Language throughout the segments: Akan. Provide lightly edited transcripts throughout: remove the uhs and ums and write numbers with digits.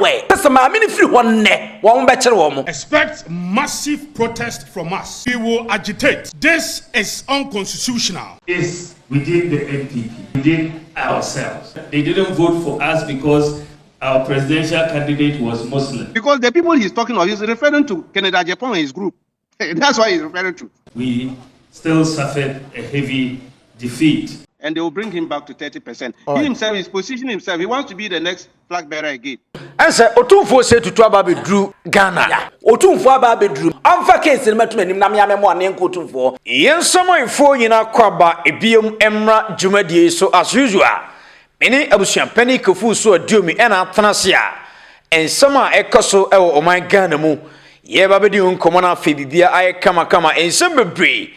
aware. Sama mini free one ne one better woman. Expect massive protest from us. We will agitate. This is unconstitutional. Is within the NPP, within ourselves. They didn't vote for us because our presidential candidate was Muslim. Because the people he's talking of is referring to Kennedy Agyapong and his group. That's why he's referring to. We still suffered a heavy defeat. And they will bring him back to 30%. He himself is positioning himself. He wants to be the next flag bearer again. And say Otumfour said to Ababe Drew Ghana. Otumfour Ababe Drew. Amfa case in Metumenim na me amemo anen ko Otumfour. Yen somoyfo nyina kwaba ebiem emra dwumadie so as usual. Meni abusuan pani kofu so adiomi ena atenase a ensama ekoso ewo oman Ghana mu. Ye babedi nkomo na afi bibia aye kama ensem bebre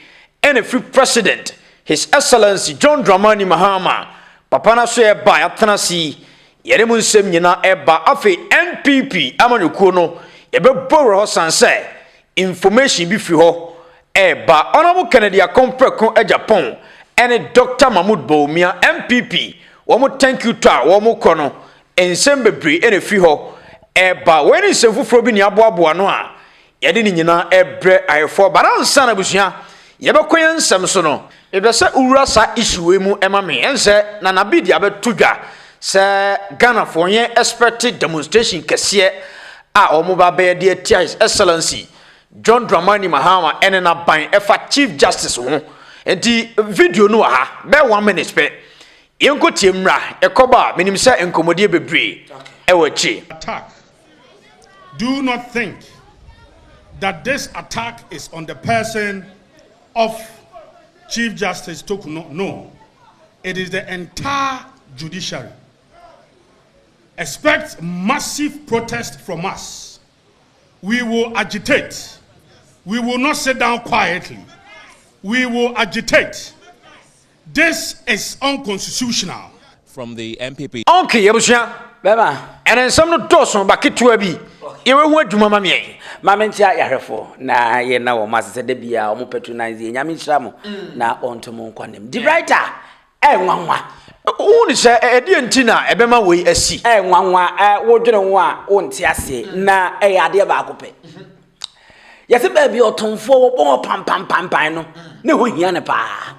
ena free president His Excellency John Mahama, Papa na so eba atenase yere mu nsem nyina eba afi NPP amanyuko no yebeboro ho sanse information bi fi ho eba Honorable Kennedy Agyapong ene Dr. Bawumia NPP womo thank you to womo kono ensem bebre ene fi ho eba weni nsem fufuro bi ni aboaboa no a yede ni nyina ebre ayefo baransa na busua yebekwen nsem so no ebese urasa issue mu emame ense na nabidi abetudwa se Ghana for yen expected demonstration kese a omuba be de His Excellency John Mahama ene na ban efa Chief Justice ho enti video no ha be 1 minute pe yenko tiemra ekoba minim se enkomodie bebre ewachi attack. Do not think that this attack is on the person of Chief Justice Tokuno. No, it is the entire judiciary. Expect massive protest from us. We will agitate. We will not sit down quietly. We will agitate. This is unconstitutional. From the NPP. Okay, Yabushia, Baba, and then some no doson bakitu abi. Yewe hu adwuma ma me. Mamentia yarefo na ye na wo masese de bia o mo patronize nyame nhyira mo na ontomo nkwanem. The writer nwanwa. Uni se edi ntina ebema wei asi. Nwanwa wo dwene ho a wo nte ase na ade ba akope. Yese ba bi Otumfour wo bon pam no na ho hia ne pa.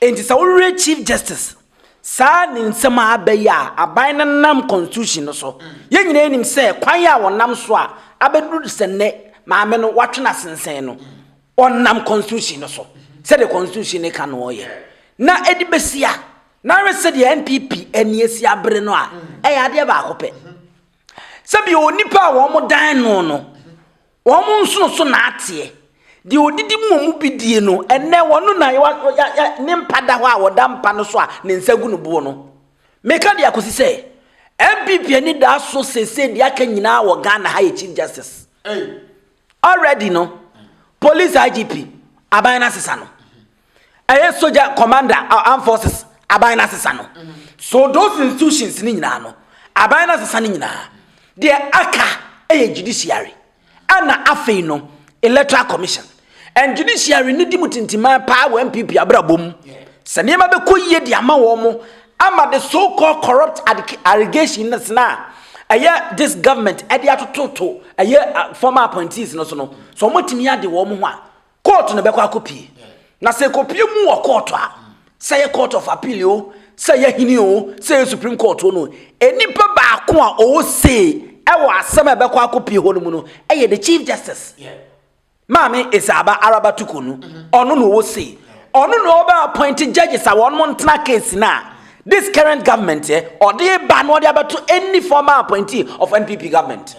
Enti sa wo Chief Justice sa ni nsema abeya aban na nam constitution no so ye nyina enim se kwan ya wonam so a abeduru senne maame no watwena sensen no onam constitution no so se the constitution ne kan wo ye na edibesia na rese the NPP eni esi abre no a ade ba akope se bi onipa wo mo dan no wo mo nso so na ate di odidi mu bidie no enne wono na ne mpada ho a wodampa no so a ne nsagu no bo no meka dia kosi se NPP ni da so sese dia ka nyina wo Ghana High Chief Justice already no police IGP abayna sesa no soldier commander armed forces abayna sesa no so those institutions ni nyina no abayna sesa ni nyina de aka judiciary ana afei no Electoral Commission and Judiciary ni dimutintima power NPP abrabom se niema be koyie di ama wo mo ama the so called corrupt allegations na this government e dia tototo former appointees no so motimi ade wo mo ho a court no be kwa copy na se copy mu wo court a say court of appeal o say hini o say Supreme Court no enipa ba ko a o say e wo asem e be kwa copy ho no mu no the Chief Justice Mami Isaba Araba Tukunu. Onu no wo say. Onu no oba appointed judges a one month case na. This current government or they ban what they about to any former appointee of NPP government.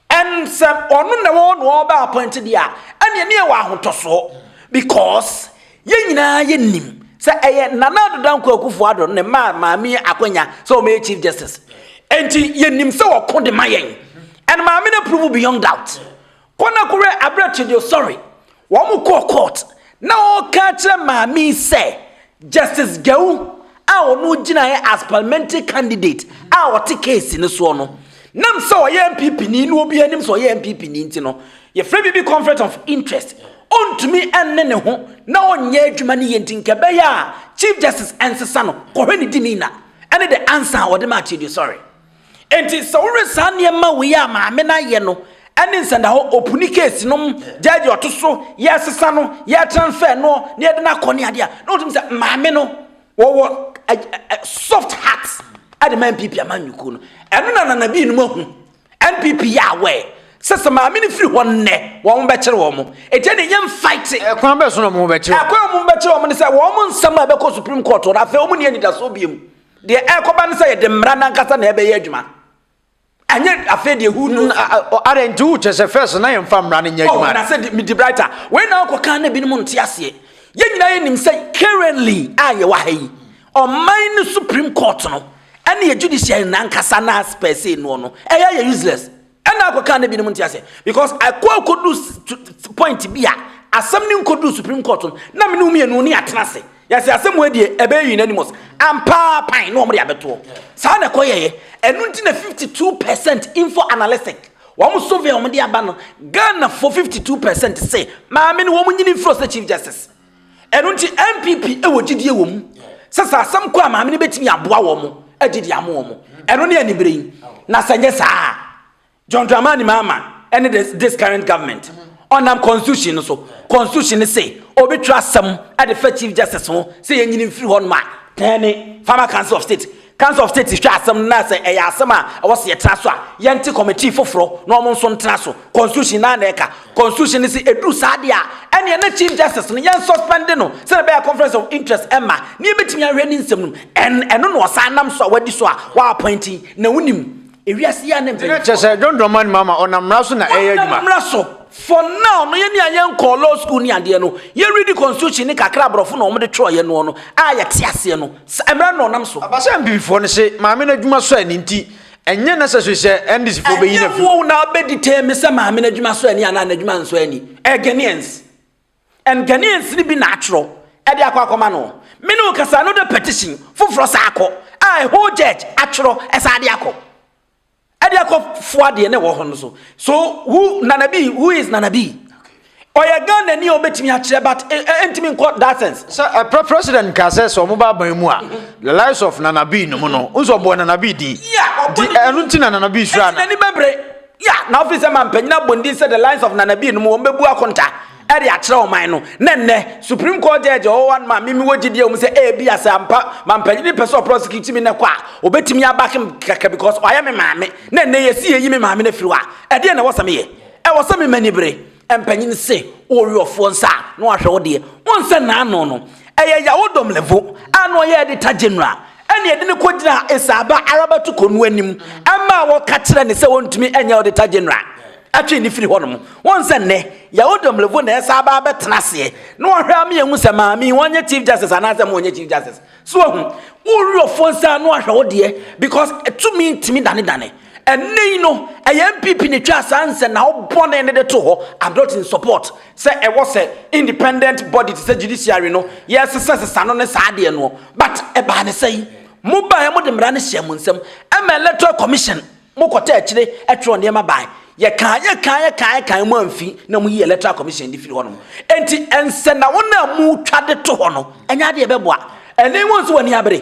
And some onu na one oba appointed ya. And ye near wa so because ye nyina ye nim. Say nana do dan Kwaku Ado ne maami akwanya so me Chief Justice. Enti ye nim se wo ko de mayen. And maami na prove beyond doubt. Kona kure abrachidio sorry. Wamu court. Na o catch maami say Justice Geu a onu gina as parliamentary candidate a woti case ni so no. Nam so ye MPP ni no obi anim so ye MPP ni nti no. Ye free bi conflict of interest. Ontumi enne ne ho na onye adwuma ni yenti nkebe ya Chief Justice ensesa no kohwe ni dimina. Ene the answer o de ma chidio sorry. enti so wore sa nneema we ya maame na ye no ene nsenda ho opuni case no judge otoso yesesa no ye transfer no ne de na kone ade a no tum say maame no wo soft heart ade man NPP amanyuko no eno na bi no mahu NPP ya we sese maame ni free ho nne wo be kire wo mo eje ne yem fight kwan be so no mo be kire akwa mo be kire wo mo ne say wo mo nsam a be ko Supreme Court na fe wo mo ne anida so biem de ekoba ne say ye de mra na nkasa na ebe ye adwuma anye afi de hu no are ntu chese first na yem fam mra ne nya adwuma na say me di brighter we na ko kan na bi no mo nte ase ye nyina ye nim say currently aye wa hayi o mine Supreme Court no ene ye judiciary na nkasa na space no ye useless ena ko kan na bi no nte ase because I ko do point bia asem ni ko do Supreme Court na me no mienu ni atena se yes asem we die ebe unanimous ampa pan no mo de abeto sa na ko ye enu nti na 52% info analytic wo mo survey wo de aba no Ghana for 52% say maame ni wo mo nyini fro chief justice enu nti NPP e wo gidie wo mu sasa asem ko maame ni betimi aboa wo mo agidi amo wo mo enu ne anibere yi na sanye saa John Mahama and this current government on constitution so constitution say obi trust some at the chief justice so say yin free one ma tani farmer council of state is trust some na say e asema was ye tra so a yenti committee foforo no mo nso ntra so constitution na na eka constitution say edu saade a ene na chief justice no yen suspend no say be a conference of interest emma ni betimi ahwe ni nsem no eno no osanam so wadi so a wa appointing na wunim ewiase ya na mpe chese John Mahama onamra so na adwuma onamra so for now no ye ni ayen call law school ni ade no ye read the constitution ni kakra brofo na omde tro ye no a ye te ase no emra no nam so abasa mbifo ne se maame na adwuma so ani nti enye na se so se NDC fo be yi na fi wo na be determine se maame na adwuma so ani ana na adwuma nso ani Ghanaians and Ghanaians ni bi natural e de akwa no me no kasa no the petition foforo sa akọ a whole judge atro esa de akọ Adiako fuade ne wo hono so who is Nanabi oya Ghana ni obetimi a kire but entimi in court that sense so president ka say so mo ba ban mu a the lives of Nanabi no no unso bo Nanabi di enu nti Nanabi sura na ni bebre na officer man panyina bondi say the lines of Nanabi no mo bebu akonta eri a kire o man no nenne Supreme Court judge o one man mimi wogidie o say e bi asampa man panyini person prosecute me ne kwa obetimi abakem kaka because oya me maame nenne yesi eyi me maame na firiwa e de na wosame ye e wosame manibre empanyini say oriofo nsa na wahwe wo de wonse na ano no eye ya wodom level ano ye editor general ene ede ne kodina esaba arabatu konu anim ama wo ka kire ne se wontumi enya editor general atwe ni firi honom wonse ne ya wodom level na esaba betena se na wahwe am ye se maami wonye chief justice anase mo wonye chief justice so hu oriofo nsa na wahwe wo de because etumi ntimi dane ene no NPP ni twa sanse na obone ne de to ho I'm not in support say e was a independent body to say judiciary no yes say no ne saade no but e ba ne say mo ba e mo de mra ne hye mo nsem e electoral commission mo kota akire e tro ne ma ban ye kan mo amfi na mo yi electoral commission di firi ho no enti ense na wona mu twa de to ho no enya de e beboa ene won so wani abere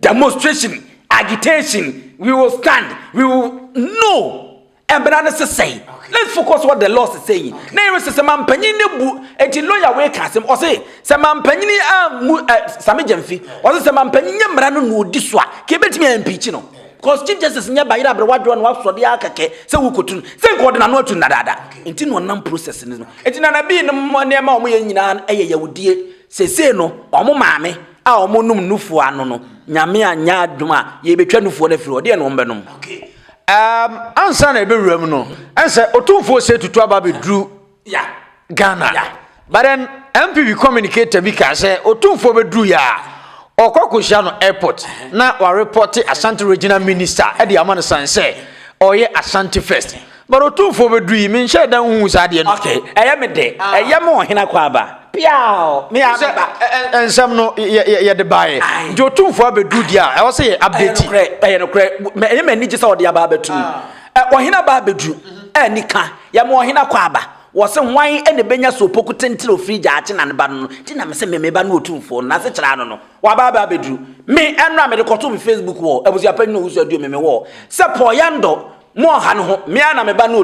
demonstration agitation we will stand we will no and banana say let's focus what the law is saying na say se mampanyin ne bu enti lawyer we ka sem o say se mampanyin same jamfi o say se mampanyin nyamra no no di so a ke betimi impeach no cause chief justice nya bayira abre wadro no waso de akake se wukotun se ko de na no atu nadada enti no nam process no enti na na bi no ne ma o mo ye nyina eye yawudie se no o mo maame a o mo num nufu ano no nyame anya adwuma ye betwa nufu na firi o de no mbenom okay ansa na ebewuram no ense Otumfour say tutu aba bedru Ghana but then NPP communicator bi ka say Otumfour bedru ya okokohia no airport na wa report Ashanti regional minister e de amane san say oye Ashanti first but Otumfour bedru yi me nhye dan hu sa de no okay eye me de eye mo hina kwa aba piao me aba ensam no ye de bae nti Otumfour bedru dia e wo say update eye no kre me ni je say o de aba betu wo hina ba bedru anika ye mo hina kwa aba was some wine and the benya so poku tentilo free jachin and ban tina me say me ba no Otumfour na se kira no wa ba bedru me enra me de koto me Facebook wall e was ya panyin no usu adu me wall se poyando mo ha no ho me ana me ba no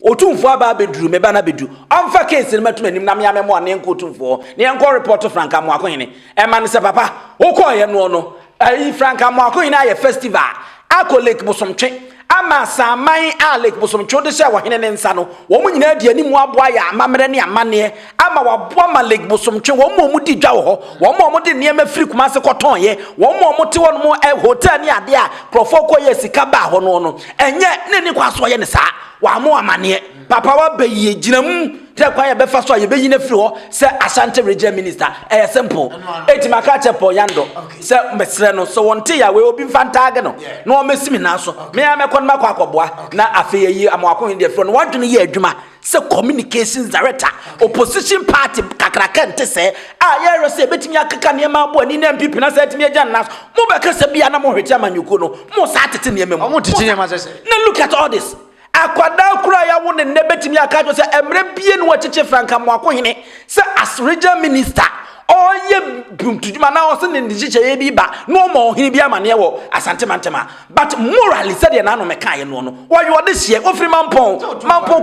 Otumfour aba bedru me ba na bedru amfa case ni matum anim na me amemo ne nko Otumfour ne nko report Frank Amoako hene e man se papa okoye no ayi Frank Amoako hene aye festival akolek bosomtwe ama samai Alec bosomtwe de sha wo hene ne nsa no wo mu nyina di ani mu aboa ya amamre ne amane ama waboa ma Lake bosomtwe wo mu di dwa wo wo mu di ne ma firi kuma se koton ye wo mu te won mu hotel ni ade a profoko ye sika ba ho no enye ne ni kwaso ye ne sa wa mu amane papa wa beyi ginam te kwa ye be fa so ye beyi na firi ho se Ashanti region minister simple etimaka chepo yando se mesre no so wonte ya we obi mfantage no na o mesimi na so me ya mekon makwa akoboa na afeyi amwako hinde firi no wadwene ye adwuma se communications director opposition party kakraka nte se ye rese betimi akeka ne ma bo ni na NPP na se timi agya na mo be kase bia na mo hweti amanyuko no mo sa tete ne mem mo tete ne ma se na look at all this akwada kura ya wo ne nebetimi akajo se emre bie no wacheche Frank Amoako hene se as regional minister oye bumtujuma na o se ne ndichiche ye bi ba no mo hene bi amane wo Asante Mantema but morally said ye na no meka ye no wo yo de hie ofiri mampon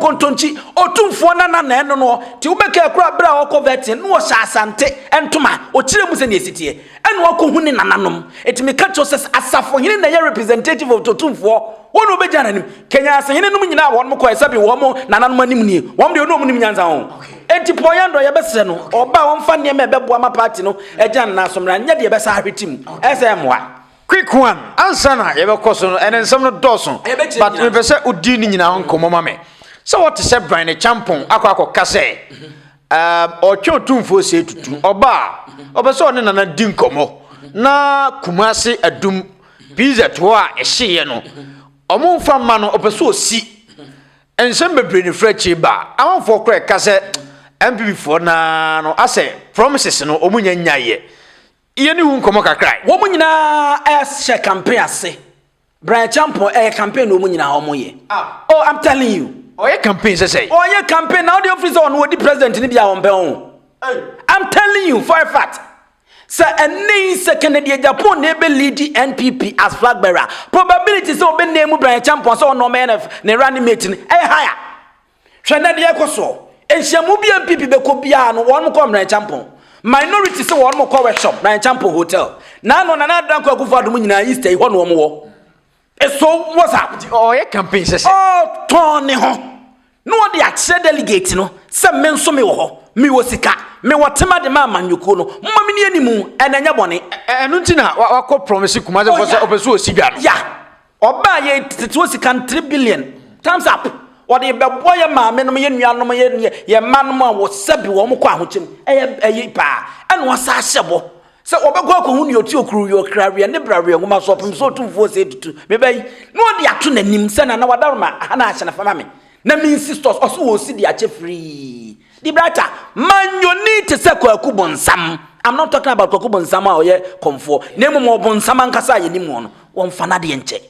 kontonchi Otumfour na no ti ubeka kura bra o covetin no wo sha Asante entoma o kire mu se ne esitie ene wo ko huni nananom etimi ka cho se asafo hene na ye representative of Otumfour wono be jana nim Kenya asehene num nyina won mo ko esabi wo mo nananom anim ni wo de no mo nim nyanza ho enti poyando ye bese no oba won fa ne me beboa ma party no ejan na asomra nya de ye bese ahwetim ese moa quick one answer na ye be koso no enen sam no doso but me be se odi ni nyina ho komo ma me so what se brand ne champon akọ kase otwe Otumfour se tutu oba obese one nana di nkomo na kumase adum pizza to a ehye no omo fa ma no opeso osi ensem bebre ni frechi ba amanfo kra ka se NPP for na no ase promises no omunya nyaye iye ni hu nkomo kakra wo munyina she campaign ase Brian Champo campaign no munyina ho moye oh I'm telling you oye campaign say oye campaign now the officer on the president ni bia won be on I'm telling you for a fact Sir, and Kennedy Agyapong never lead the NPP as flag bearer. Probability so be name Brian Champion so no man of ne running meeting higher. Shana de Ekoso. And Shamubi NPP be Kobia no one come Brian Champion. Minority so one more cover shop Brian Champion Hotel. Now no another drunk go for the money East one more. So what's up? Oh, yeah, campaign says. Oh, Tony ho. No the actual delegate no. Some men so me wo. Me wo sika. Me watema de mama nyuko no mama ni animu enanya bone enu ntina wako promise kuma se for se opeso osigwa no ya oba ye tete sika 3 billion thumbs up or the boy mama no ye nuanom ye manom a wo sabi wo mko ahokyem eye pa ene wo sa hyebo se obego akohu ne oti okuru yo krawe ne brawe ngoma so pem so Otumfour se tutu me bai no de ato nanim se na wadaroma ana ahye na fama me na me sisters also wo si de ache free the brighter man you need to say kwaku bonsam. I'm not talking about kwaku bonsam or ye comfort. Name mo bonsam ankasa ye ni mo no. Won fana de enche.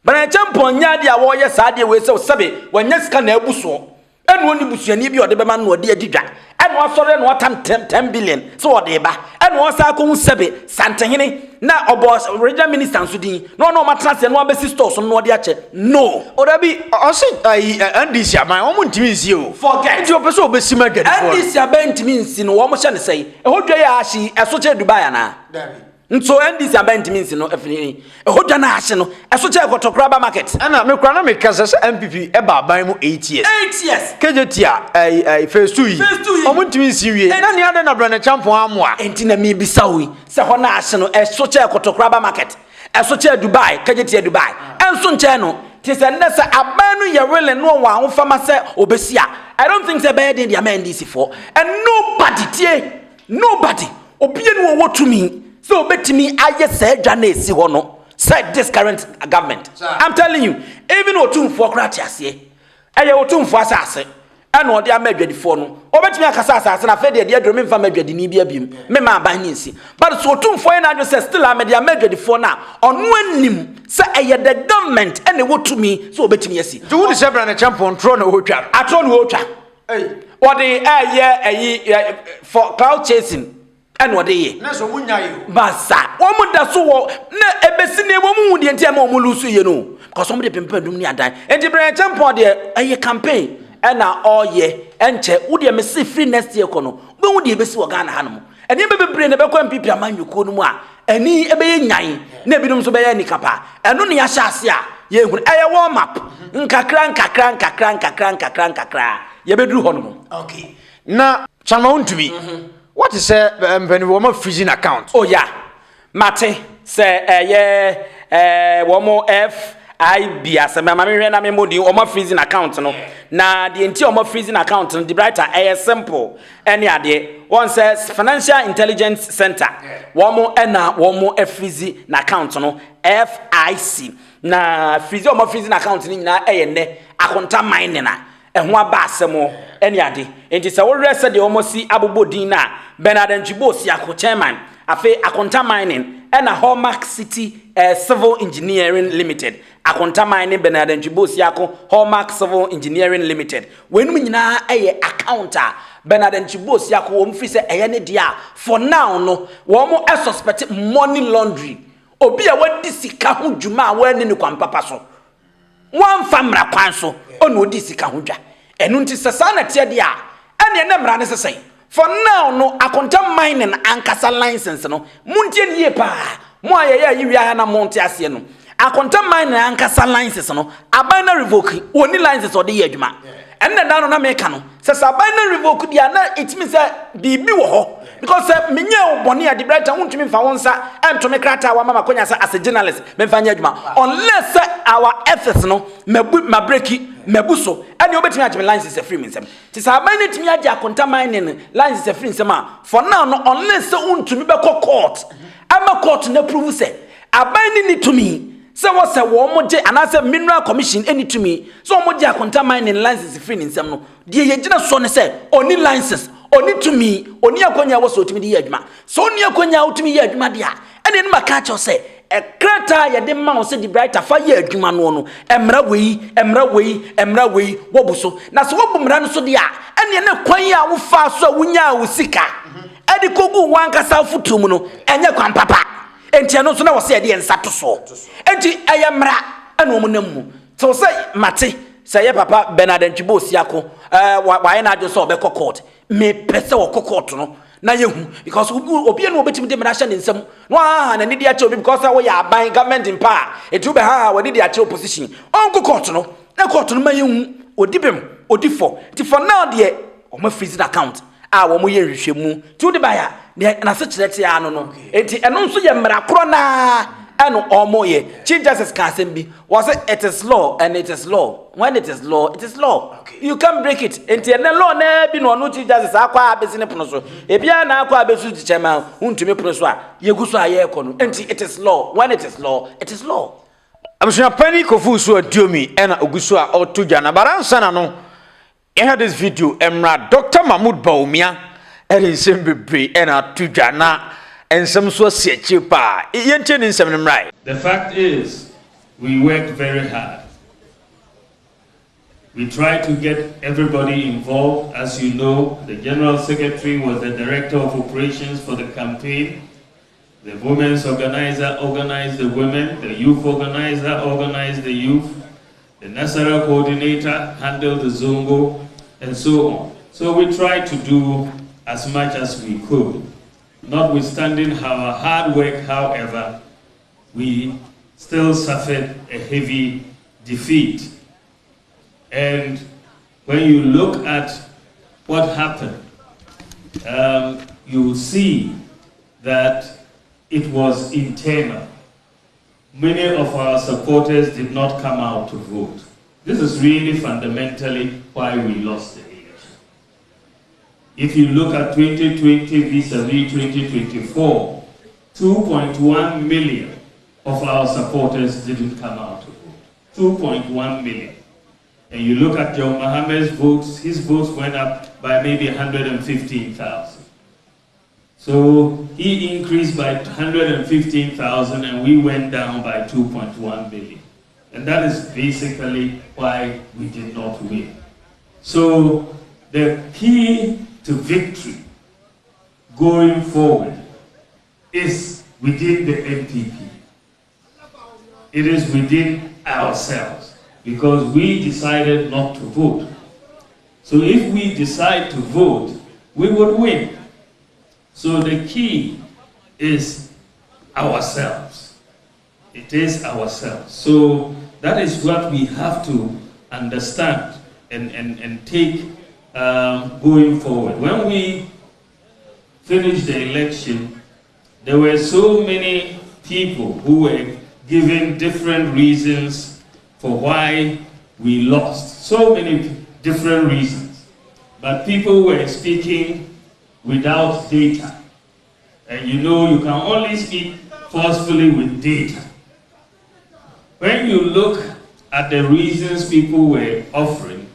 Brian Champion nya dia wo ye sa de we se sabe wanya sika na abuso. Enu oni busuani bi ode be man no ode adidwa. Enu asore no atam 10 billion. So ode ba. Enu osa ko sabe santehene na obos regional minister nso din. No matrase no abesi stores no ode ache. No. Odabi o se NDC aman o muntimi nsi o. Forget. Nti opeso obesi magadi for. NDC aban ntimi nsi no wo mo hye ne sei. Ehodwa ya ahye eso che Dubai ana. Dabi. Nso NDC aban ntimi nsi no afini. Ehodwa na ahye no eso che Kotokraba market. Ana me kra na me kasa NPP e ba aban mu 8 years. 8 years. Kejetia phase 2 yi. O muntimi nsi wie. Na ne ade na Brian Champion amoa. Enti na me bisa wi. Se ho na ahye no eso che Kotokraba market. Eso che Dubai, kejetia Dubai. Enso nche no Tisa nessa abanu ya really no one fama se obesia. I don't think se bad in the NDC for and nobody obienu wo to me so bet me aye say dwane si ho no said this current government. I'm telling you even Otumfour krati ase eye Otumfour asase and what they are made for no. Over to me, Casas, and I fed the dear dreaming for Madrid in Ibiabim, Mema by Nancy. But so 2 4 and just still I made the Madrid for now. On one nim, say the government and they would to me, so bet me, see. Do the Sebran a champion throne a watcher. I told you, what they are for cloud chasing. And what they Basa, woman does so a besine woman the entire Molusu, you know, because somebody pimp do me and die. And the brand jump on there a campaign. And now all year, and check, would you miss free next year? Cono, but would you miss what Ghana Hanum? And you may bring the back when people are man you could more. And he a bay nine, never don't obey any capa. And only a shassia, ye would a warm up. Crank. Ye be do honum. Okay. Now, Chamon to me. What is when you want freezing account? Oh, yeah. Mate, say, one more FIB as a mammy and modi or more freezing account. No, now the entire freezing account and the brighter a simple. Any idea? One says Financial Intelligence Center. One more and one more freezing account. No, FIC. Na freezing or more freezing account in na a conta mining. And one bassamo, any idea. It is all rest of the almost see Abu Bodina, Bernard and Jibosiako chairman, a conta mining, and a Hallmark City Civil Engineering Limited. A conta mining Bernard and Jibosiako, Hallmark Civil Engineering Limited. When we now a accounter, Bernard and Jibosiako, officer a dia for now, no, one more suspected money laundry. Obia what this Kahu Juma when in the Kwampapaso. One family council on what this Kahuja. And until Sasana Tedia, and your number necessary. For now, no, I contain mining and casa license, no, Muntian Yepa, Moya Yuriana Montiasiano. I contain mining and casa license, no, a binary revoke, only license or the Edma. And then down on Americano says a binary revoke, it means that be bewo because Minya Bonia, the brighter won't me for once and to make Rata, Mama Conya as a journalist, Menfanyajma, unless our efforts, no, my breaky. Mebuso and you bet me at my lines is a free minsem. Tis a minute me at your contamine lines is a free sema. For now, no, unless so on to me back court. I'm a court no prove say. A binding it to me. So what's a warm and as a mineral commission any to me. So much your contamine lines is a free in some. Dear Yajina son said, only licenses, only to me, only a conya was so to me the Yajma. So near conya out to me Yajma dia. And then my catcher say. A crata ya de mouse the brighter fire Jumano, Emra way, Wobuso. Nas Wobumran so dia, and ya no quaya will fast so winya will sika. Edi Kogu wanka South Tumuno, and your grandpapa. And Tianosona was said and Satoso. And I am and woman. So say, Mate, say papa Bernard and Chibosiako, why not just saw Beko court? Me peso court, no. Na yehu because obi no obetimi dem nation nsem no na ne dia che because we are buying government in power it will be ha we dia che opposition onko court no na court no ma yehu odibem odifo ti for now de o ma freeze account a wo mo ye hwehwemu ti de baya na se kirete ya no enti eno nso ye mra kro na eno omo ye chief justice can be was it is law and it is law when it is law okay. You can't break it enti ene law na bi no no chief justice akwa abesine pono so e bia na akwa abesu ti chairman untumi pono so a yeguso aye ko no enti it is law when it is law Amsha pani kofu so adiomi ena oguso a otudwa na baransa na no I had this video emra Dr. Mahmoud Bawumia ensem bebre ena tudwa na ensem so sechi pa yente ni nsem right. The fact is we worked very hard. We tried to get everybody involved. As you know, the General Secretary was the Director of Operations for the campaign. The Women's Organizer organized the women. The Youth Organizer organized the youth. The Nasara Coordinator handled the Zongo, and so on. So we tried to do as much as we could. Notwithstanding our hard work, however, we still suffered a heavy defeat. And when you look at what happened, you see that it was internal. Many of our supporters did not come out to vote. This is really fundamentally why we lost the election. If you look at 2020 vis-a-vis 2024, 2.1 million of our supporters didn't come out to vote. 2.1 million. And you look at John Mahama's votes, his votes went up by maybe 115,000. So he increased by 115,000 and we went down by 2.1 million. And that is basically why we did not win. So the key to victory going forward is within the NPP. It is within ourselves because we decided not to vote. So if we decide to vote, we would win. So the key is ourselves. It is ourselves. So that is what we have to understand and take going forward. When we finished the election, there were so many people who were giving different reasons for why we lost. So many different reasons. But people were speaking without data. And you know you can only speak forcefully with data. When you look at the reasons people were offering,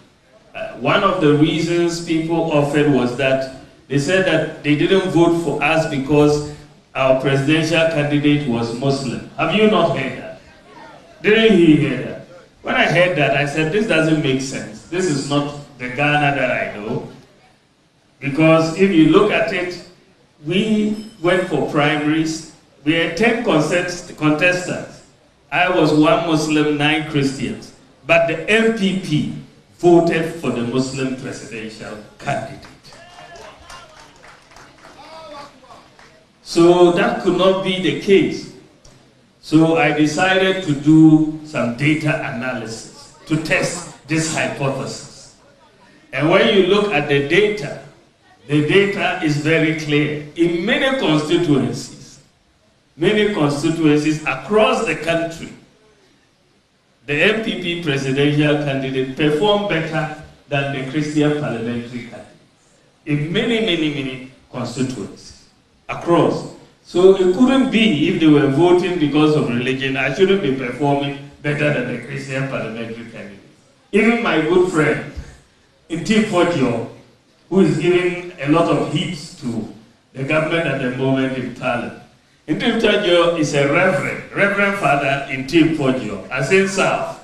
one of the reasons people offered was that they said that they didn't vote for us because our presidential candidate was Muslim. Have you not heard that? Didn't you hear that? When I heard that, I said, this doesn't make sense. This is not the Ghana that I know. Because if you look at it, we went for primaries. We had 10 contestants. I was 1 Muslim, 9 Christians. But the NPP voted for the Muslim presidential candidate. So that could not be the case. So I decided to do some data analysis to test this hypothesis. And when you look at the data is very clear. In many constituencies across the country, the NPP presidential candidate performed better than the Christian parliamentary candidate. In many constituencies across. So it couldn't be if they were voting because of religion, I shouldn't be performing better than the Christian parliamentary candidate. Even my good friend, Otumfour, who is giving a lot of heat to the government at the moment in Parliament. Otumfour is a reverend father in Otumfour, as in South.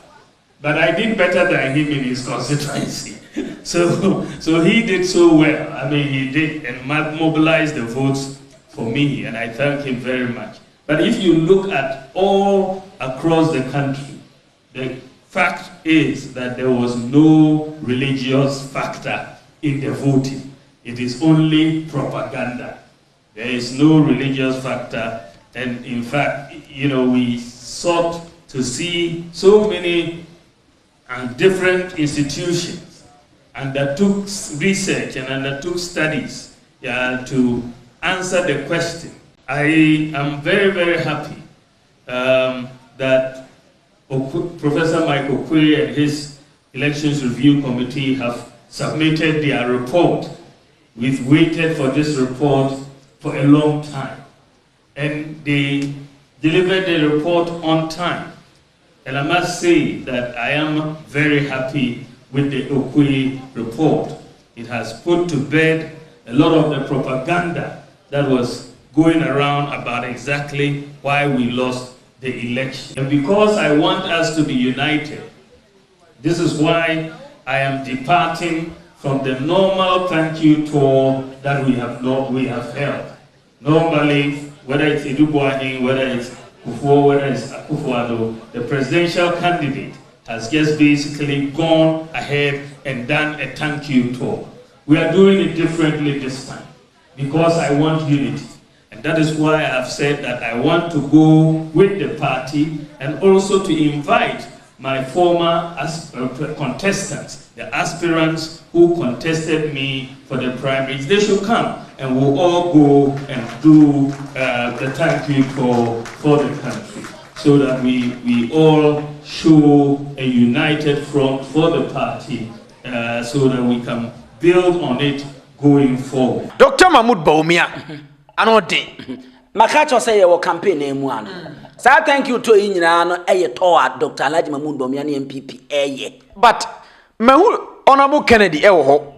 But I did better than him in his constituency. So he did so well. I mean, he did and mobilized the votes for me, and I thank him very much. But if you look at all across the country, the fact is that there was no religious factor in the voting. It is only propaganda. There is no religious factor. And in fact, you know, we sought to see so many different institutions undertook research and undertook studies to answer the question. I am very happy that Professor Michael Quay and his Elections Review Committee have submitted their report. We've waited for this report for a long time. And they delivered the report on time. And I must say that I am very happy with the Okwe report. It has put to bed a lot of the propaganda that was going around about exactly why we lost the election. And because I want us to be united, this is why I am departing from the normal thank you tour that we have held. Normally, whether it's Edubuahin, whether it's Kufuor, whether it's Akufo-Addo, the presidential candidate has just basically gone ahead and done a thank you tour. We are doing it differently this time because I want unity. And that is why I have said that I want to go with the party and also to invite my former contestants, the aspirants who contested me for the primaries. They should come and we'll all go and do the thank you for the country so that we all show a united front for the party so that we can build on it going forward. Dr. Mahmoud Bawumia, anode. Makacho say your campaign emu ano. Sa thank you to you nyina no eye to Dr. Alhaji Mahmoud Bawumia ne MPP eye. But Mahu Honorable Kennedy ewo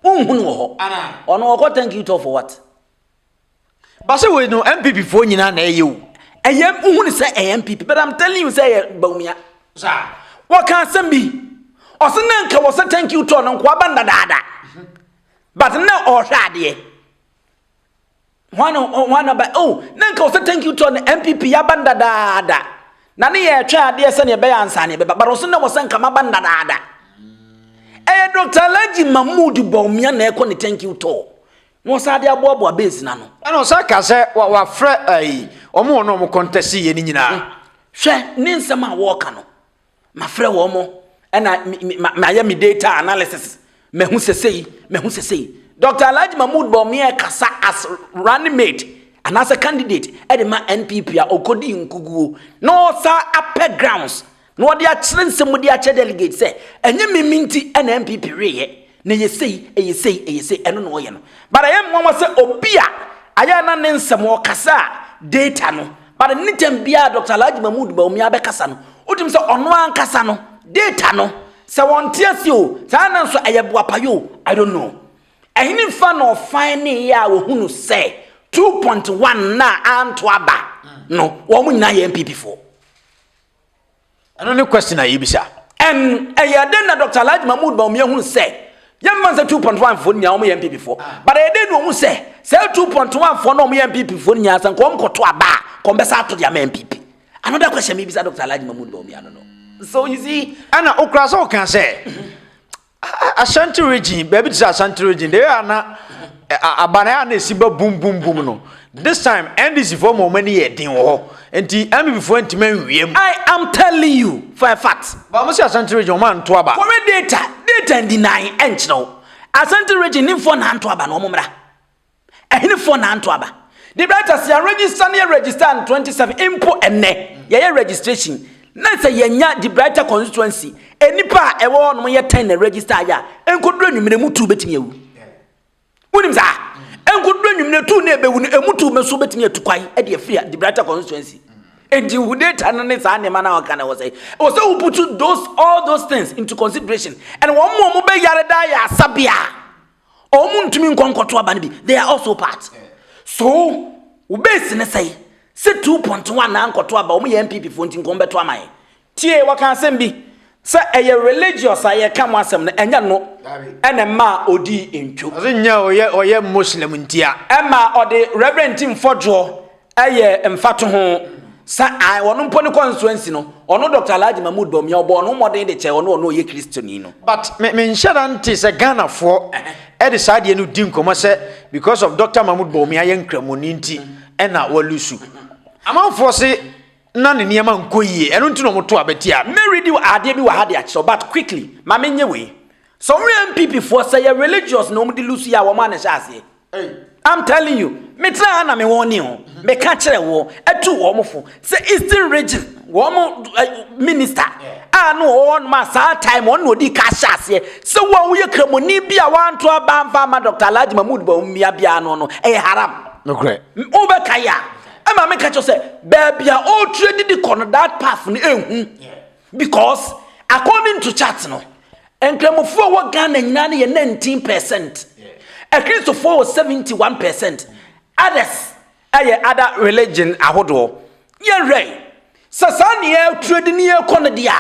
Unhunu ho. Ono ko thank you to for what? But say we no NPP for nyina na eye wo. Ayem unhunu say NPP, but I'm telling you say Bawumia. Sir. What can some be? Osena nka wo say thank you to no kwa banda dada. But now or hade. One about nanka wo say thank you to no NPP ya banda dada. Na ne ye twa ade se ne be ansa ne be but osena wo say nka mabanda dada. Dr. Laji Mahmoud Bawumia na ekọ ne thank you to. No sade aboabo base na no. Ana osa ka se wa frɛ ai omo no mo contest ye ni nyina. Hwɛ ne nsɛm a wo ka no. Ma frɛ wo mo ɛna ma ya mi data analysis. Mehu sesei. Dr. Laji Mahmoud Bawumia kasa as running mate and as a candidate e ma NPP a okodi nkuguo. No sa upper grounds. No dia nsɛm dia che delegate say enye miminti na NPP reye. Na yesei eno no ye no. But I am one say obia aya na ne nsɛm o kasa data no. But nitem bia Dr. Laji Mahmoud Bawumia be kasa no. Otim say ono an kasa no data no. Se won tiasi o sa na nso ayeboapayo I don't know. Ehini fa no fine ya wo hunu say 2.1 na anto aba. No, wo mu nyina ye NPP for. Ano ne question na yibisa. Eyade na Dr. Laji Mahmoud Bawumia hunu say Yamman say 2.1 for nya omo MPP for. But I dey no say 2.1 for no omo MPP for nya san ko mkoto aba ko mbesa to dia MPP. Another question me bisa Dr. Laji Mahmoud Bawumia no. So you see, ana okra so kan say Ashanti region, baby to Ashanti region, they are na abana na siba boom no. This time NDC for more money e din wo. Enti am before entimen wiem. I am telling you for a fact. But mo say Ashanti region man to aba. For data deny enchno. Ashanti region nim for na to aba no momra. Ehini for na to aba. The writers ya register in 27 impo enne. Ye registration. Na say yenya the brighter constituency. Enipa ewo no ye 10 na register ya. Enkodro nwumre mutu betimi ewu. Unim za. Enkodro nwumre tu na ebewu emutu meso betimi atukwai e de free the brighter constituency. And you data no ne sa ne mana o kana wo say. O say we put all those things into consideration. And one more mo be yare da ya sabia. O mu ntumi nkonkoto aba ne bi. They are also part. So, we base ne say 2.1 na nkoto aba o mu ye NPP fo ntin ko beto amai. Tie wa kan asem bi. Say eye religious aye kam asem no enya no. Ene ma odi entwo. Nya oye Muslim ntia. Ema odi Reverend Tim Fodjo eye mfato ho. Sa I wonu mpo ne constituency no. Ono Dr. Laji Mahmoud Bawumia obo ono modern de che ono ye Christian no. But me nshadante se Ghana for e de sade no din komo se because of Dr. Mahmoud Bawumia ye nkramoni nti e na walusu. Amanfo se na ne niam nkoyie eno nti no moto abetia. Me read you ade bi wa hade acho but quickly ma menye we. So MPP for say you religious no mudi lusu ya wo ma na shase. I'm telling you, me try na me woni ho. Me ka kire wo etu wo mofo. Say Eastern region, wo mo minister. Ah no on ma sa time on no di ka shase. So wo ye kramoni bia wan to aba mfa ma Dr. Laji Mahmoud Bawumia bia no haram. No great. Obe kaya. Ama me ka say bia all trade the corner that path ni ehun. Because according to chat no, enkramofo wo Ghana nyina ne 19%. A Christopher was 71%. Others, other religion ahodo. Ye ray. Sasani trade near Conadia.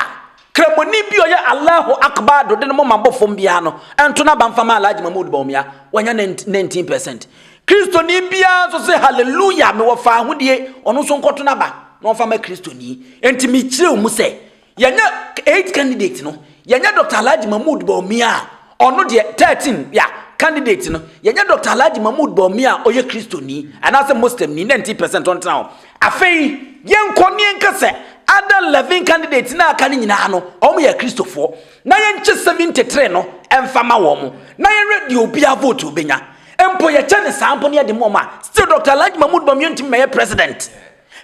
Kremoni bio ya Allahu Akbar do den mo mambo fombiano. Antona Bamfama Laji Mahmoud Bawumia. Wanya 19%. Christo ni bia so say hallelujah me wo fa hodie ono so nkoto na ba. No fa ma Christo ni. Enti mi kire mu say. Yanya 8 candidates no. Yanya Dr. Laji Mahmoud Bawumia. Ono de 13 ya. Candidate no yenya Dr. Laji Mahmoud Bawumia oye Christo ni anase Muslim ni 90% on town afei yenko ni enkase other 11 candidates na aka ni nyina no omo ye Christopher na yenche 73 no emfama wo mo na yen radio bia vote obenya empo ye chane sampo ne de moma still Dr. Laji Mahmoud Bawumia ntim me President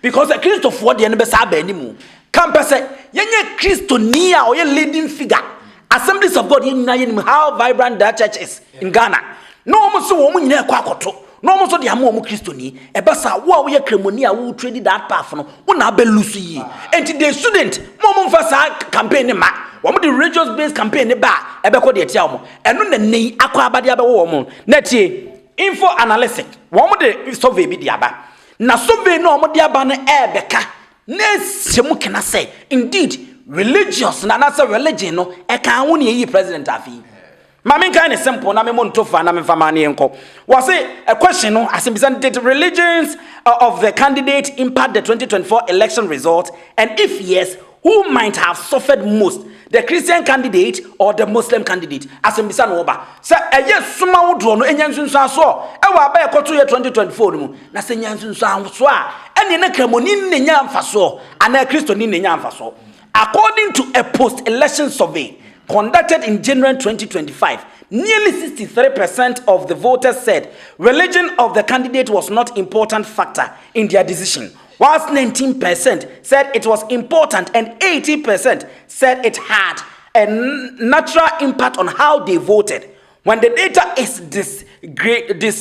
because a Christopher de ne be sa ba animu campus yenye Christo ni a oye leading figure Assemblies of God in how vibrant that church is in Ghana. No almost so woman in kwakoto. No almost so the amu Christo ni. Ebasa wo ye kremoni a wo trade that path no. Wo na be lusu yi. And the student mo fasa campaign ma. Wo the religious based campaign ba. ebeko de tia omo eno na nei akwa abade abewo omo na tie info analysis wo de survey bi de aba na survey no omo de aba na ebeka na semu kena say indeed religious na say religion no e kan wo na yi president afi Mami kind is simple na me montofa na me famani enko. Was it a question no as did religions of the candidate impact the 2024 election result, and if yes, who might have suffered most, the Christian candidate or the Muslim candidate? As in Bisan Oba. Say yes suma wodro no enyansun so e wa ba ekoto ye 2024 mu na se nyansun so a ene na kremoni ne nya mfaso ana Christo ni ne nya mfaso. According to a post-election survey conducted in January 2025, nearly 63% of the voters said religion of the candidate was not important factor in their decision, whilst 19% said it was important and 80% said it had a natural impact on how they voted. When the data is disregarded,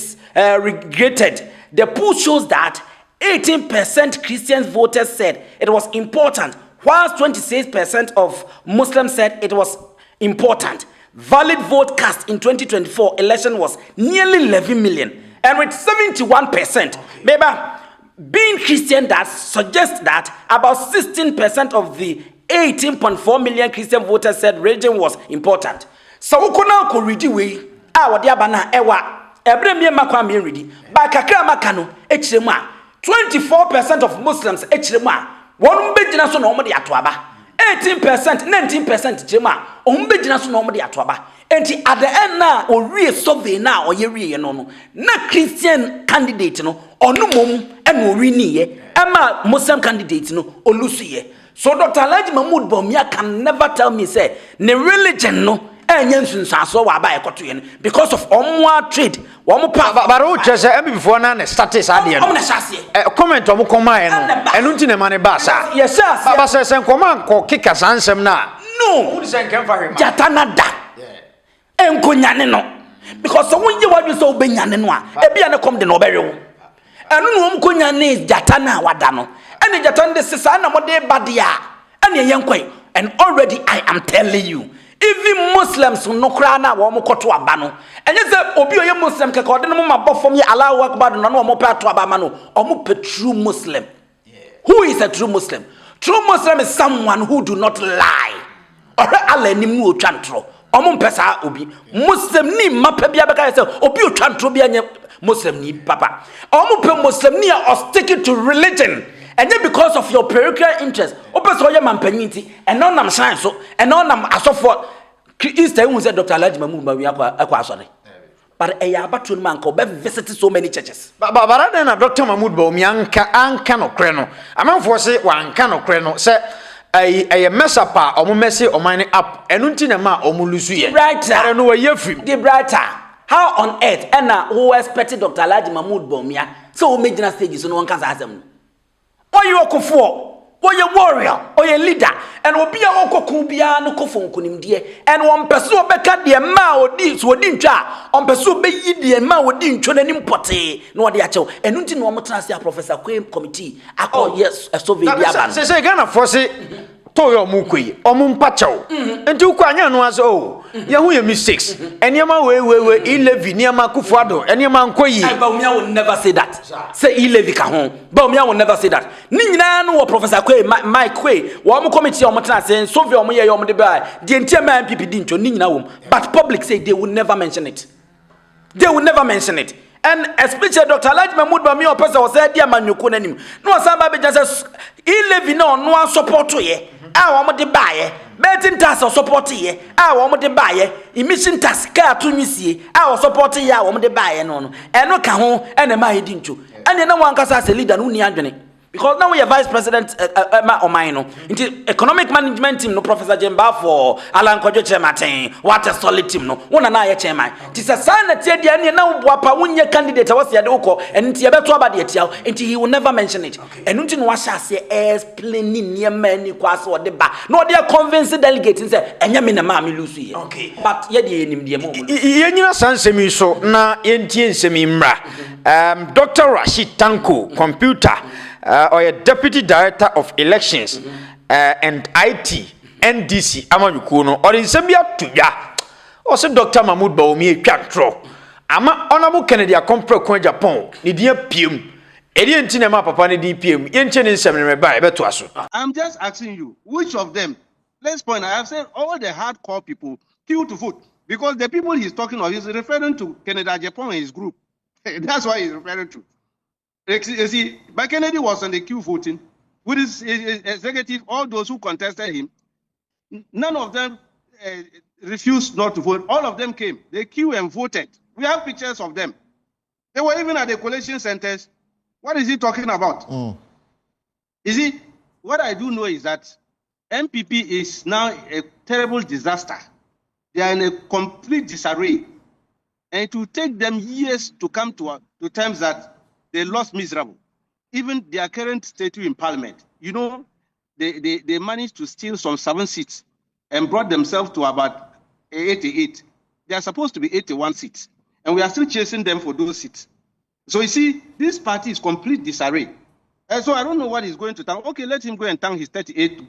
the poll shows that 18% Christian voters said it was important, whilst 26% of Muslims said it was important. Valid vote cast in 2024 election was nearly 11 million, and with 71%, maybe being Christian, that suggests that about 16% of the 18.4 million Christian voters said religion was important. So we could read we our dear bana ewa ebremie makwa me ready ba kakra makano echirema 24% of Muslims echirema wonu begina so na omo de atoaba 18% 19% chema omo begina so na omo de atoaba enti at the end na owie survey na oyewie no na Christian candidate no onu mom ena owiniye ema Muslim candidate no olusuye. So Dr. Alhaji Mahmood Bawumia can never tell me say ne religion no because of omwa trade baro chese em before na status ade no comment omo koma e no enu nti ne mane ba sa yes baba se koma ko kika sansem na no who say nkem fa hema jatana da enkonyane no because so wonye wadwe so obenyane no a ebia ne kom de no oberewo enu no omkonyane jatana wada no ene jatana de sisa na mode badia ene yenkoi. And already I am telling you, even Muslims no kra na wo mo koto aba no enye se obi oye Muslim ke ko de no ma bofom ye Allahu Akbar no no mo pe ato aba ma no omo pe true Muslim. Who is a true Muslim? True Muslim is someone who do not lie. Ore Allah ni mu otwantro omo mpesa obi Muslim ni mapa bia beka se obi otwantro bia nye Muslim ni papa omo pe Muslim ni are sticking to religion. And then because of your parochial interest, open so your mampanyinti, and no nam science so, and no nam asofo. Easter who said Dr. Alhaji Mahmood Bawumia sorry. But a yabatun man ko be visited so many churches. But then Dr. Mahmood Bawumia anka no kreno. Aman for say wan no kreno say a mess up or messy or mine up and untina ma or mulusu. Brighter. I don't know where you're from. The brighter. How on earth and who expected Dr. Alhaji Mahmood Bawumia so major stages so no one can ask them. Or you Otumfour, or you warrior, or you leader, and will be a Okokubia no kofon kunim dear, and one pursue beka de ma or deeds or dinja, on pursue be ye and ma or din children importe, no the actual, and until no more Professor Queen Committee. I call yes, a Soviet. Say, Ghana for say, Toyo Mukui, or Mumpacho, and two Quanya no as oh, you mistakes, and Yama way, 11 near Makufado, and Yaman Koyi. Bawumia will never say that. Say 11 kahon. Bawumia will never say that. Nina no Professor Quay, Mike Quay, one committee on Matana saying Soviet or Maya Yom de Bay, the entire NPP didn't to Nina, but public say they will never mention it. They will never mention it. And especially Dr. Alhaji Mahmood Bawumia person was said, dear man, you couldn't him. No, somebody just says 11 no support to ye. I want to buy betting tax or support ye. I want to buy emission tax car to me see. I was supporting ya, I want to buy no. And no can home and a my didn't you. And then no one can say a leader who near because now we are vice president or mine into economic management team no Professor Jemba for Alan Kojo Chematin what a solid team no one and I chairman tis a sign that said the now wapa unye candidate was the oko and tia beto about the tiao and he will never mention it and until washa say explaining near many kwaso or the ba no they are convinced delegate and say enya me na ma me lose ye okay but ye the enim the moment yenyina sansemi so na yentie nsemi mra Dr. Rashid Tanko computer or a deputy director of elections and IT NDC Amanyukuno or in Zambia to ya also Dr. Mahmoud Bawumia twatro ama honorable Kennedy Agyapong ni dia piem eri ntine ma papa ne di piem yenche ne nsem ne meba ebeto aso. I'm just asking you, which of them? Let's point. I have said all the hardcore people queue to vote because the people he's talking of is referring to Kennedy Agyapong and his group. That's why he's referring to. You see, but Kennedy was on the queue voting with his executive. All those who contested him, none of them refused not to vote. All of them came. They queued and voted. We have pictures of them. They were even at the collation centers. What is he talking about? You see, what I do know is that NPP is now a terrible disaster. They are in a complete disarray. And it will take them years to come to terms that they lost miserable. Even their current statue in parliament, you know, they managed to steal some 7 seats and brought themselves to about 88. They are supposed to be 81 seats. And we are still chasing them for those seats. So you see, this party is complete disarray. And so I don't know what he's going to thank. Okay, let him go and thank his 38%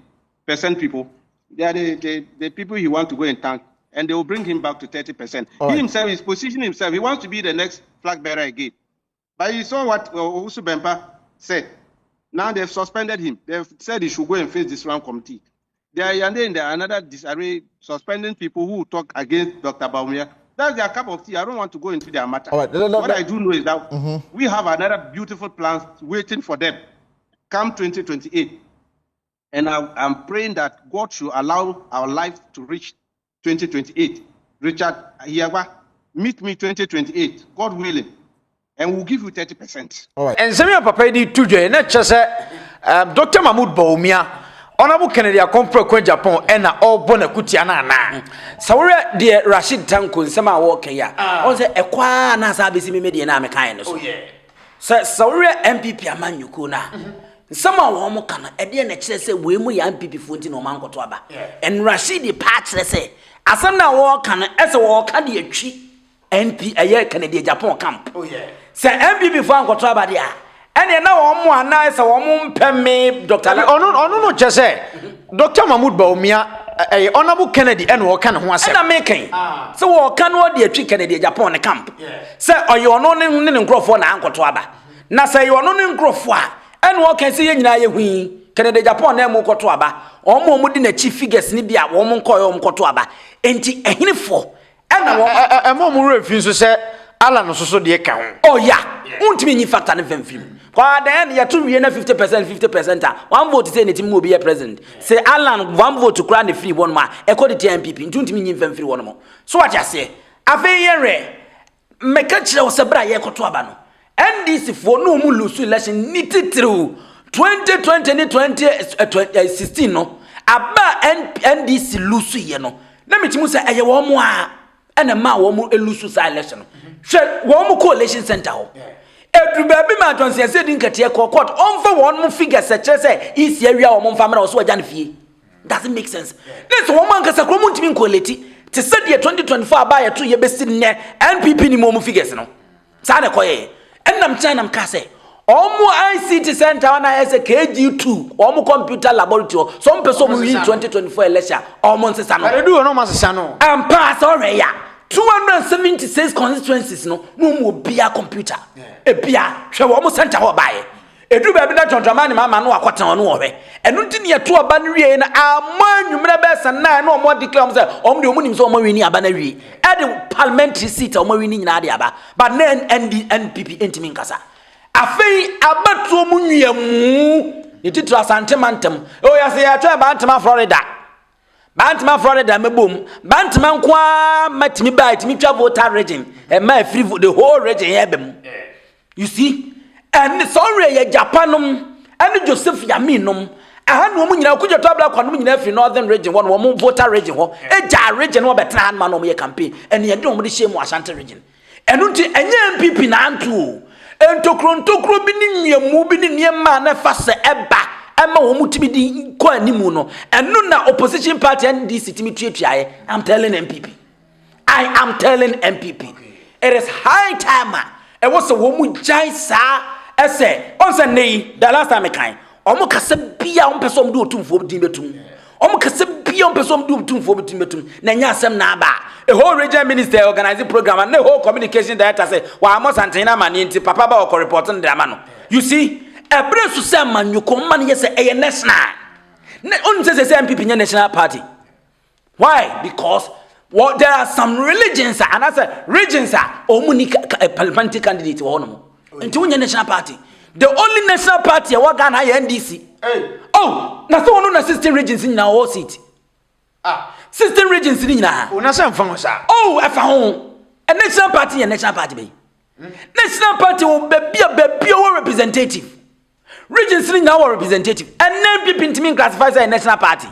people. They are the people he wants to go and thank. And they will bring him back to 30%. He himself is positioning himself. He wants to be the next flag bearer again. But you saw what Owusu Bempah said. Now they've suspended him. They've said he should go and face this round committee. There are another disarray, suspending people who talk against Dr. Bawumia. That's their cup of tea. I don't want to go into their matter. What I do know is that we have another beautiful plan waiting for them come 2028. And I'm praying that God should allow our life to reach 2028. Richard Hiyawa, meet me 2028, God willing, and we'll give you 30%. All right. And Samuel Papa di tujwe na chese Dr. Mahmoud Bawumia honorable Kennedy Agyapong ena obona kutia na sawore de Rashid Tanko nsema wo kenya on say ekwa na sa besi me de na me kan no so sawore NPP amanyuko na nsema wo mo kana ede na kire se we mu ya NPP fonti no mankoto aba en Rashid pa kire se asem na wo kana ese wo ka de atwi NP aye Kennedy Agyapong camp se NPP fonkoto aba de a ene na wo mo ana ese wo mo mpeme Dr. ono no chese Dr. Mahmoud Bawumia honorable Kennedy ene wo kan ho asem na mekan se wo kan wo de atwi Kennedy Agyapong ne camp se oye ono ne nkrofo na ankoto aba na se ye ono ne nkrofo a ene wo kan se ye nyina ye hui Kennedy Agyapong na mo koto aba omo mo di na chief figures ni bia wo mo nkoyo mo koto aba enti ehinefo ene wo mo refuse so se ala no so de ka ho oh yeah untimi nyi factor ne famfim kwa then ya to wie na 50% a one vote say netim mo be your president say alan one vote to cry the free one ma e call the NPP untimi nyi famfiri one mo so what you say afi yenre meka kire wo se bra ye koto aba no NDC for no mu lose election niti through 2020 ni 2016 no aba NDC lose ye no na metimu say eye wo mo a ena ma wo mo lose sa election hwe wo mo coalition center ho edruba bi ma tonse se din katie court onfa won mo figure se kire se isi awia wo mo mfa mara wo so agya ne fie doesn't make sense this wo man kasa kro mo ntimi nkoleti te se de 2024 aba ya to ye besi ne NPP ni mo figures no sa ne koye enam china nam ka se omo ICT center na ese KG2 omo computer laboratory some person mo win 2024 election omo nsesa no edu no masesa no am pass already 276 constituencies no mo bia computer e bia hwe wo mo center ho bae edu ba bi na tontomani mama no akwatan no wo hwe enu ntini ye to oba no wie na amanyumre be sana na omo declare say omo de omo nim so omo wi ni aba na wie e de parliamentary seat omo wi ni nyina de aba but na NPP entimi nkasa afei abatu omo nwiamu ni titira santemantem o ya se ya to Bantama Florida mebom Bantama nkwa matimi ba itimi twa voter region e ma free the whole region here bem you see and sorry ya Japanum and Joseph Yaminum aha no mu nyina kudwa to abla kwa no nyina free northern region one wo voter region ho e ja region wo betra man no ye campaign and ye de wo de shame Ashanti region enu nti enye NPP na antu entokro bi ni nwiamu bi ni niema na fa se eba ema wo mutimi di ko animu no enu na opposition party NDC timi tuatuaye I'm telling NPP I am telling NPP it is high time e was wo mu jai sa ese on say nei the last time I kan omo kase bia on person do Otumfour din betum omo kase bibia person do Otumfour betum na nya asem na aba a whole regional minister organizing program and the whole communication director say wa mo santena mani nti papa ba o report on the amano you see a brace to say man you come man yes a national on say NPP national party why because what there are some religions and as a regions are omuni parliamentary candidate wo no nti wo national party the only national party what Ghana NDC oh na so one na 16 regions in na all seat 16 regions in na una say mfa sa oh afa ho a national party be national party will be a representative regions in na representative and NPP ntimi classify as a national party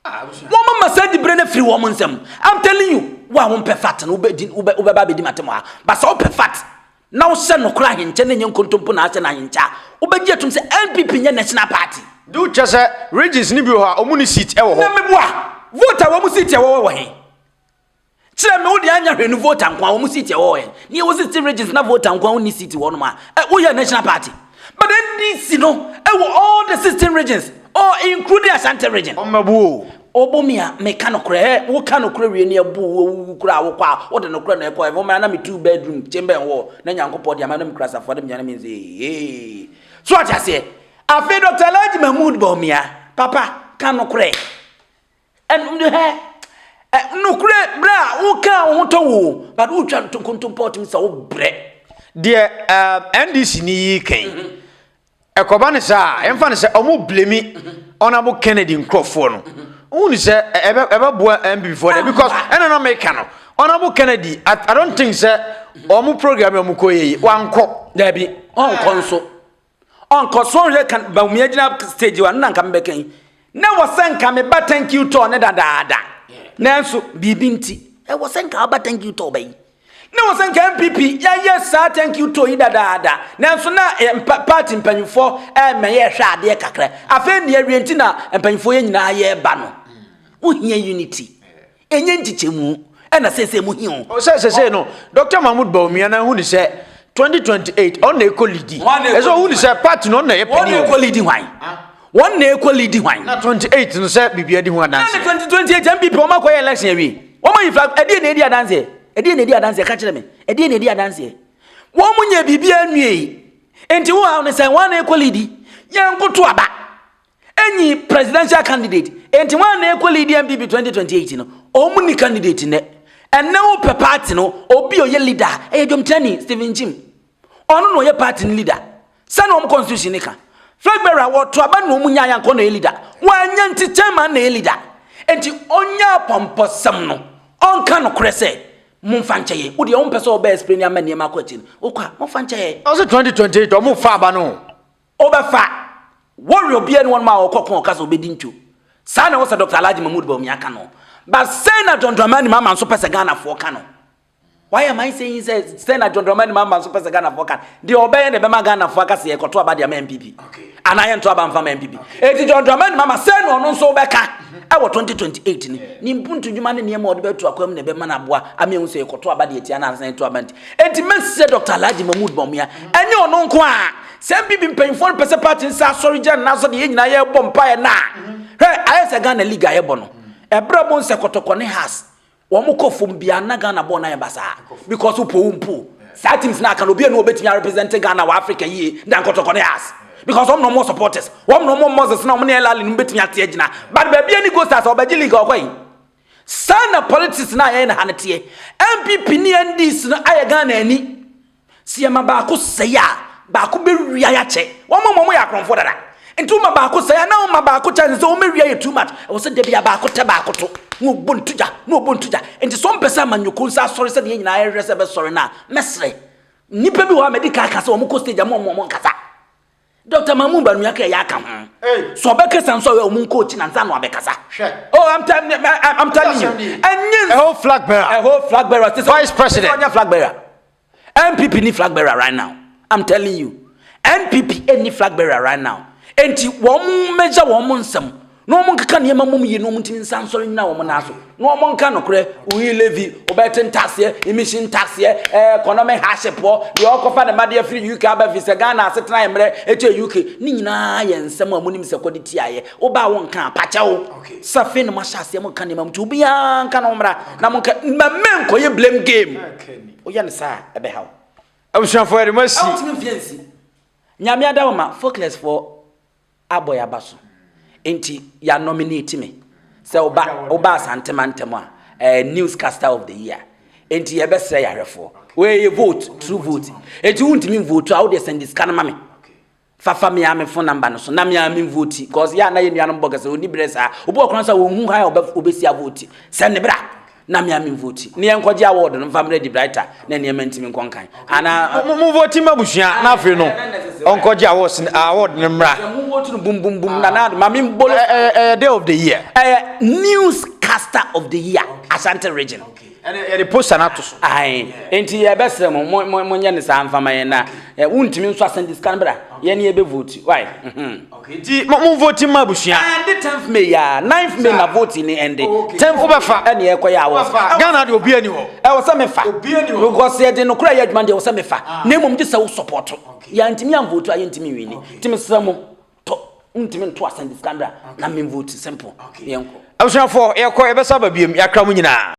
woman must send the brain free woman some I'm telling you wa won perfect no ube ba be di matemo ha but so perfect now send no kra hinche ne nkontompo na ase na hincha ube gi atum se NPP nya national party do chese regions ni bi ho omuni seat e wo ho na mebua voter wo mu seat e wo he kire me wo di anya hwenu voter nkwa wo mu seat e wo he ni wo seat regions na voter nkwa wo ni seat wo no ma wo ya national party but NDC no e wo all the 16 regions or including Asante region omabu Bawumia meka no kra wo ka no kra wie ne abu wo kra wo kwa wo de no kra na ekwa wo ma na me 2 bedroom chamber wo na nyankopɔ de ama na me kra safo de me nyana me say so acha se afi Dr. Alhaji Mahmood Bawumia papa ka no kra en no kra bra wo ka wo to wo but wo twa to kontompo tim sa wo bre de NDC ni kan ekoba ne sa emfa ne se omo blemi honorable Kennedy Agyapong no uni say ebe boa MPP for them because eno no make no honorable Kennedy I don't think say omo program omo koyi wanko da bi onko so re kan Bawumia gina stage wa nna nka mbeken na wosenka me ba thank you to ne dadaada nanso bibi nti wosenka ba thank you to bai na wosenka MPP ya yes sir thank you to dadaada nanso na party mpanyufo meye hwe ade kakra afa ne awie nti na mpanyufo ye nyina ye ba no uhia unity enye ntichemu na sese mu hiu o sese no Dr. Mahmood Bawumia na hu ni se 2028 on na equality eso hu ni se party no na ye pani on equality hwan one na equality hwan na 28 no se bibia di hu adanse na 2028 MPP o makoye election awie o ma yifla ade na edi adanse ka kire me edi na edi adanse wo munya bibia nwie enti wo ha ne se one na equality yankoto aba enyi presidential candidate enti one na equality MPP 2028 no o mu ni candidate ne enne wo pe party no obi oye leader Jomtani Stephen Jim ono no ye party leader sane o constitution ni ka flag bearer wo to aba no mu nya yanko no leader wanya nti chairman na leader enti onya pomposam no onka no krese mumfancheye wo de o mpese o be explain ya mane ma kwachi wo kwa mumfancheye o se 2028 o mu fa aba no o be fa warrior bia ni won ma o kokon ka so obedi ntu sane wo se Dr. Alhaji Mahmood Bawumia ka no but Senator John Dramani Mahama so pese Ghana for ka no why am I saying say Senator John Dramani Mahama so pese Ghana for ka the obey ne be ma Ghana for ka se e koto aba de MPP okay anaye nto aba mfa MPP eti John Dramani Mahama say no no so be ka e wo 2028 ni mpuntu dwuma ne ne ma ode betu akwam ne be ma na boa ame so e koto aba de etia na san to aba nti enti message Dr. Alhaji Mahmood Bawumia enye ono nko a se MPP mpanyfo pese party sa sorry jan na so de ye nyina ye bompa ye na aye se Ghana league aye bo no ebrabon se kotokone has wo mukofum bia na Ghana bo na ye basa because upompo sa teams na kan obi na obetimi represent Ghana wa Africa yi dan kotokone has because no more supporters no more Moses na omne elali no betimi ate agina but ba bia ni go stars obaji league okwai sana politics na ye na hanete MPP ni NDC na aye Ghana ani siema ba ko seya ba ko be wia ya che wo mo ya kronfo dada ntuma ba ko seya na o ba ko chance so o me wia too much wo se de bia ba ko te ba ko to no bontuja enti so mpesa manyuko nsa sorry se de nyina ayere se be sorry na mesre nipa bi wa medical ka se o mo ko stage mo nkasa Dr. Mahmood Bawumia ka ya ka ho so be kesa nso o mo ko chi na nsa no abekasa oh I'm telling you and a whole flag bearer vice president flag bearer MPP ni flag bearer right now I'm telling you NPP any flag bearer right now enti wo measure wo nsam no mon kaka ne mamum yi no muntimi nsan sori na wo mo na so no mon ka no kure we levy obeten tax ye emission tax ye economic hardship de okofa de made free UK aba visa Ghana asetena emre eche UK ni nyina ye nsem amunim se koditi aye wo ba wo nka pacha wo safe no mahase mo ka ne mamtu obi an ka no mra na mo ka men ko ye blame game o ya ne sa ebe hawo abusuafo ere masi ultimate fiancé nyame adawoma focus for aboy abaso enti ya nominate me say oba santemantem a newscaster of the year enti ye be say yarefo we vote through vote enti untimi vote how dey send this can mame fafa me am phone number no so na me am vote because ya na ye nuanom boga say oni bresa obo okran say wo hu ha obesi vote send ne bra na me am vote ne enkoje award no family di brighter na ne mentimi nkonkan ana mo vote mabusua na afi no onkoje award ne mra mo vote no bum bum bum na mame mbolo day of the year newscaster of the year Ashanti region and the poster na to so ai enti ye besere mo nya ne sa amfama ye na untimi nso asend this can bra ye ne ye be vote why okay di mo vote mabusua and the 10th May ya 9th May na vote ni end 10th befa ene ye koya awo Ghana de obi ani ho wo se mefa because ye de no kura ye adwuma de wo se mefa na mom de se wo support ya ntimi am vote aye ntimi wini ntimi sramo to ntimi nto asend this can bra na me vote simple yenko abusuafo ye ko e besa ba biem yakra mu nyina